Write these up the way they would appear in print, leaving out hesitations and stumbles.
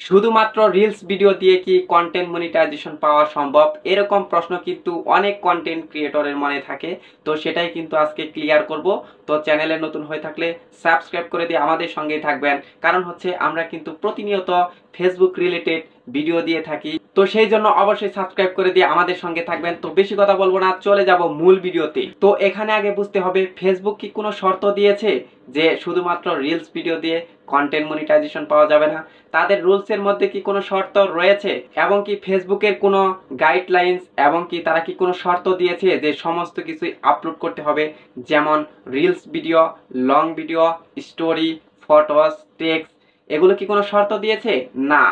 শুধুমাত্র reels video দিয়ে কি কন্টেন্ট মনিটাইজেশন পাওয়া সম্ভব? এরকম প্রশ্ন কিন্তু অনেক কন্টেন্ট ক্রিয়েটরের মনে থাকে। তো সেটাই কিন্তু আজকে ক্লিয়ার করব। তো চ্যানেলে নতুন হয়ে থাকলে সাবস্ক্রাইব করে দিয়ে আমাদের সঙ্গেই থাকবেন। কারণ হচ্ছে আমরা কিন্তু প্রতিনিয়ত ফেসবুক রিলেটেড ভিডিও দিয়ে থাকি। তো সেই জন্য অবশ্যই সাবস্ক্রাইব করে দিয়ে আমাদের সঙ্গে থাকবেন। তো বেশি কথা বলবো না, চলে যাব মূল ভিডিওতে। তো এখানে আগে বুঝতে হবে ফেসবুক কি কোনো শর্ত দিয়েছে যে শুধুমাত্র রিলস ভিডিও দিয়ে কন্টেন্ট মনিটাইজেশন পাওয়া যাবে না? তাদের রুলসের মধ্যে কি কোনো শর্ত রয়েছে? এবং কি ফেসবুকের কোনো গাইডলাইন্স এবং কি তারা কি কোনো শর্ত দিয়েছে যে সমস্ত কিছুই আপলোড করতে হবে, যেমন reels video, long video, story, photos, text, এগুলো কি কোনো শর্ত দিয়েছে? না।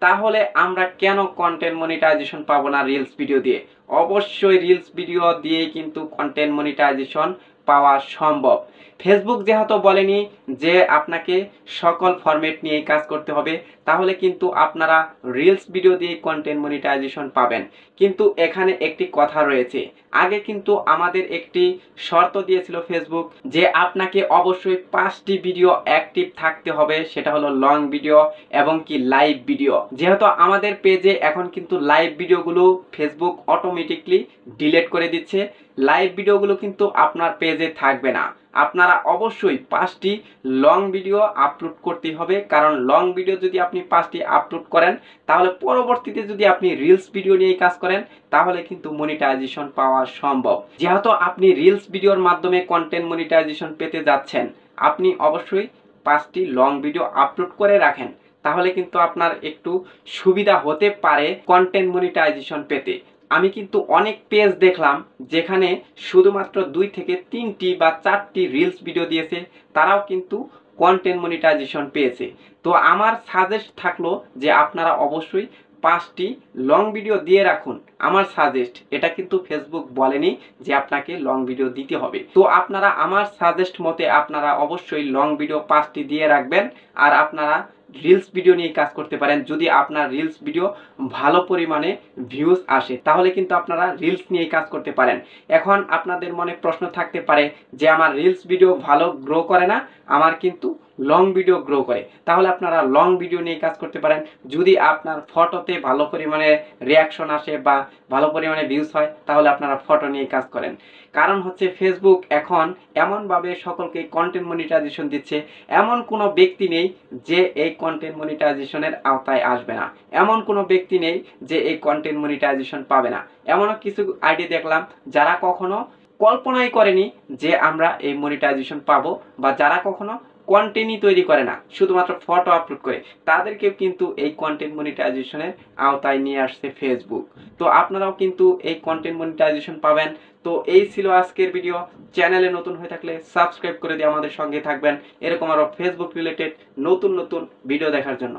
তাহলে আমরা কেন কন্টেন্ট মনিটাইজেশন পাবো না রিলস ভিডিও দিয়ে? অবশ্যই রিলস ভিডিও দিয়েই কিন্তু কন্টেন্ট মনিটাইজেশন পাওয়া সম্ভব। ফেসবুক যেহেতু বলেনি যে আপনাকে সকল ফরম্যাট নিয়েই কাজ করতে হবে, তাহলে কিন্তু আপনারা রিলস ভিডিও দিয়ে কন্টেন্ট মনিটাইজেশন পাবেন। কিন্তু এখানে একটি কথা রয়েছে, আগে কিন্তু আমাদের একটি শর্ত দিয়েছিল ফেসবুক যে আপনাকে অবশ্যই 5টি ভিডিও অ্যাক্টিভ থাকতে হবে, সেটা হলো লং ভিডিও এবং কি লাইভ ভিডিও। যেহেতু আমাদের পেজে এখন কিন্তু লাইভ ভিডিওগুলো ফেসবুক অটোমেটিকলি ডিলিট করে দিচ্ছে, লাইভ ভিডিওগুলো কিন্তু আপনার পেজে থাকবে না। আপনারা অবশ্যই 5টি লং ভিডিও আপলোড করতে হবে, কারণ লং ভিডিও যদি আপনি 5টি আপলোড করেন তাহলে পরবর্তীতে যদি আপনি রিলস ভিডিও নিয়ে কাজ করেন তাহলে কিন্তু মনিটাইজেশন পাওয়া সম্ভব। যেহেতু আপনি রিলস ভিডিওর মাধ্যমে কন্টেন্ট মনিটাইজেশন পেতে যাচ্ছেন, আপনি অবশ্যই 5টি লং ভিডিও আপলোড করে রাখেন, তাহলে কিন্তু আপনার একটু সুবিধা হতে পারে কন্টেন্ট মনিটাইজেশন পেতে। আমি কিন্তু অনেক পেজ দেখলাম যেখানে শুধুমাত্র 2 থেকে 3টি বা 4টি রিলস ভিডিও দিয়েছে, তারাও কিন্তু কন্টেন্ট মনিটাইজেশন পেয়েছে। তো আমার সাজেস্ট থাকলো যে আপনারা অবশ্যই 5টি লং ভিডিও দিয়ে রাখুন। আমার সাজেস্ট, এটা কিন্তু ফেসবুক বলেনি যে আপনাকে লং ভিডিও দিতে হবে। তো আপনারা আমার সাজেস্ট মতে আপনারা অবশ্যই লং ভিডিও 5টি দিয়ে রাখবেন। আর আপনারা রিলস ভিডিও নিয়ে কাজ করতে পারেন। যদি আপনার রিলস ভিডিও ভালো পরিমাণে ভিউজ আসে তাহলে কিন্তু আপনারা রিলস নিয়ে কাজ করতে পারেন। এখন আপনাদের মনে প্রশ্ন থাকতে পারে যে আমার রিলস ভিডিও ভালো গ্রো করে না, আমার কিন্তু লং ভিডিও গ্রো করে। তাহলে আপনারা লং ভিডিও নিয়ে কাজ করতে পারেন। যদি আপনার ফটোতে ভালো পরিমাণে রিয়াকশন আসে বা ভালো পরিমাণে ভিউজ হয় তাহলে আপনারা ফটো নিয়ে কাজ করেন। কারণ হচ্ছে ফেসবুক এখন এমনভাবে সকলকে কন্টেন্ট মনিটাইজেশন দিচ্ছে, এমন কোনো ব্যক্তি নেই যে এই কন্টেন্ট মনিটাইজেশনের আওতায় আসবে না, এমন কোনো ব্যক্তি নেই যে এই কন্টেন্ট মনিটাইজেশন পাবে না। এমনও কিছু আইডি দেখলাম যারা কখনো কল্পনাই করেনি যে আমরা এই মনিটাইজেশন পাবো, বা যারা কখনো কন্টেন্টই তৈরি করে না, শুধুমাত্র ফটো আপলোড করে, তাদেরকেও কিন্তু এই কন্টেন্ট মনিটাইজেশনের আওতায় নিয়ে আসছে ফেসবুক। তো আপনারাও কিন্তু এই কন্টেন্ট মনিটাইজেশন পাবেন। তো এই ছিল আজকের ভিডিও। চ্যানেলে নতুন হয়ে থাকলে সাবস্ক্রাইব করে দিয়ে আমাদের সঙ্গে থাকবেন এরকম আরো ফেসবুক রিলেটেড নতুন নতুন ভিডিও দেখার জন্য।